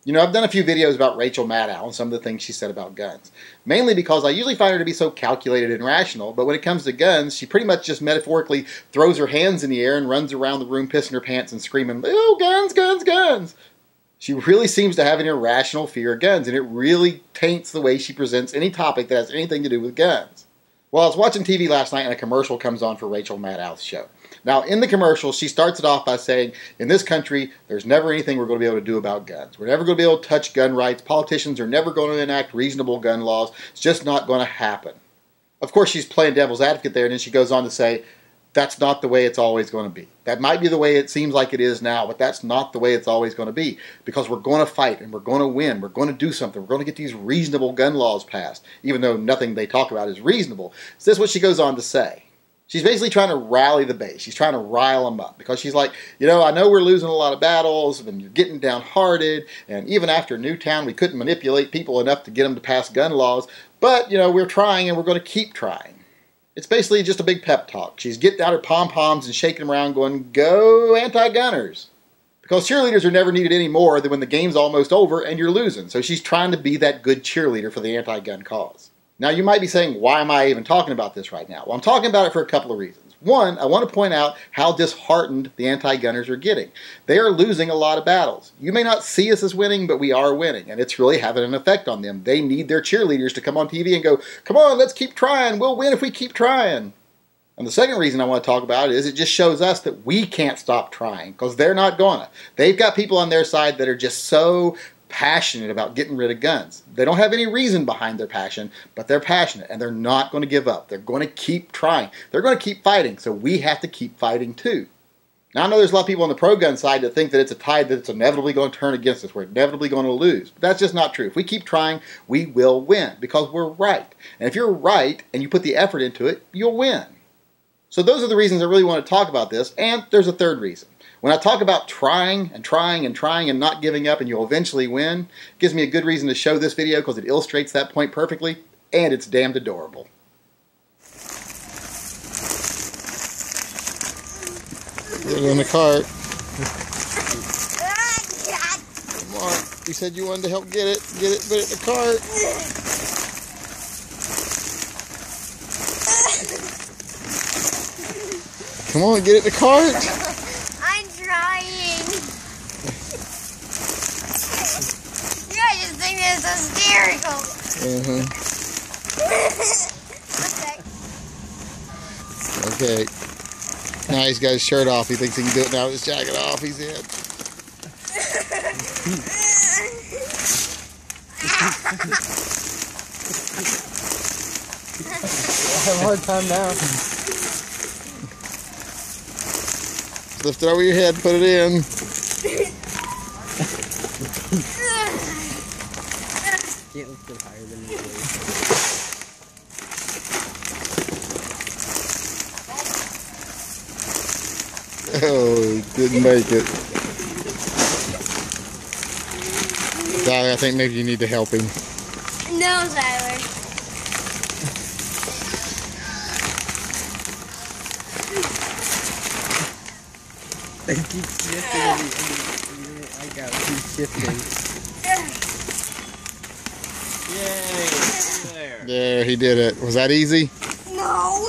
You know, I've done a few videos about Rachael Maddow and some of the things she said about guns. Mainly because I usually find her to be so calculated and rational, but when it comes to guns, she pretty much just metaphorically throws her hands in the air and runs around the room pissing her pants and screaming, "Oh, guns, guns, guns!" She really seems to have an irrational fear of guns, and it really taints the way she presents any topic that has anything to do with guns. Well, I was watching TV last night and a commercial comes on for Rachael Maddow's show. Now, in the commercial, she starts it off by saying, in this country, there's never anything we're going to be able to do about guns. We're never going to be able to touch gun rights. Politicians are never going to enact reasonable gun laws. It's just not going to happen. Of course, she's playing devil's advocate there, and then she goes on to say, that's not the way it's always going to be. That might be the way it seems like it is now, but that's not the way it's always going to be. Because we're going to fight, and we're going to win. We're going to do something. We're going to get these reasonable gun laws passed, even though nothing they talk about is reasonable. So this is what she goes on to say. She's basically trying to rally the base. She's trying to rile them up because she's like, you know, I know we're losing a lot of battles and you're getting downhearted, and even after Newtown we couldn't manipulate people enough to get them to pass gun laws, but, you know, we're trying and we're going to keep trying. It's basically just a big pep talk. She's getting out her pom-poms and shaking them around going, go anti-gunners. Because cheerleaders are never needed any more than when the game's almost over and you're losing. So she's trying to be that good cheerleader for the anti-gun cause. Now, you might be saying, why am I even talking about this right now? Well, I'm talking about it for a couple of reasons. One, I want to point out how disheartened the anti-gunners are getting. They are losing a lot of battles. You may not see us as winning, but we are winning, and it's really having an effect on them. They need their cheerleaders to come on TV and go, come on, let's keep trying. We'll win if we keep trying. And the second reason I want to talk about it is it just shows us that we can't stop trying, because they're not gonna. They've got people on their side that are just so passionate about getting rid of guns. They don't have any reason behind their passion, but they're passionate and they're not going to give up. They're going to keep trying. They're going to keep fighting, so we have to keep fighting too. Now, I know there's a lot of people on the pro-gun side that think that it's a tide that's inevitably going to turn against us. We're inevitably going to lose. But that's just not true. If we keep trying, we will win because we're right. And if you're right and you put the effort into it, you'll win. So those are the reasons I really want to talk about this, and there's a third reason. When I talk about trying and trying and trying and not giving up and you'll eventually win, it gives me a good reason to show this video because it illustrates that point perfectly, and it's damned adorable. Put it in the cart. Come on, you said you wanted to help get it, put it in the cart. Come on, get it in the cart. It's hysterical. Okay. Now he's got his shirt off. He thinks he can do it now with his jacket off. He's in. I have a hard time now. Lift it over your head, put it in. Can't lift it higher than it is. Oh, didn't make it. Tyler, I think maybe you need to help him. No, Tyler. I keep shifting. I got to keep shifting. Yay! There, he did it. Was that easy? No.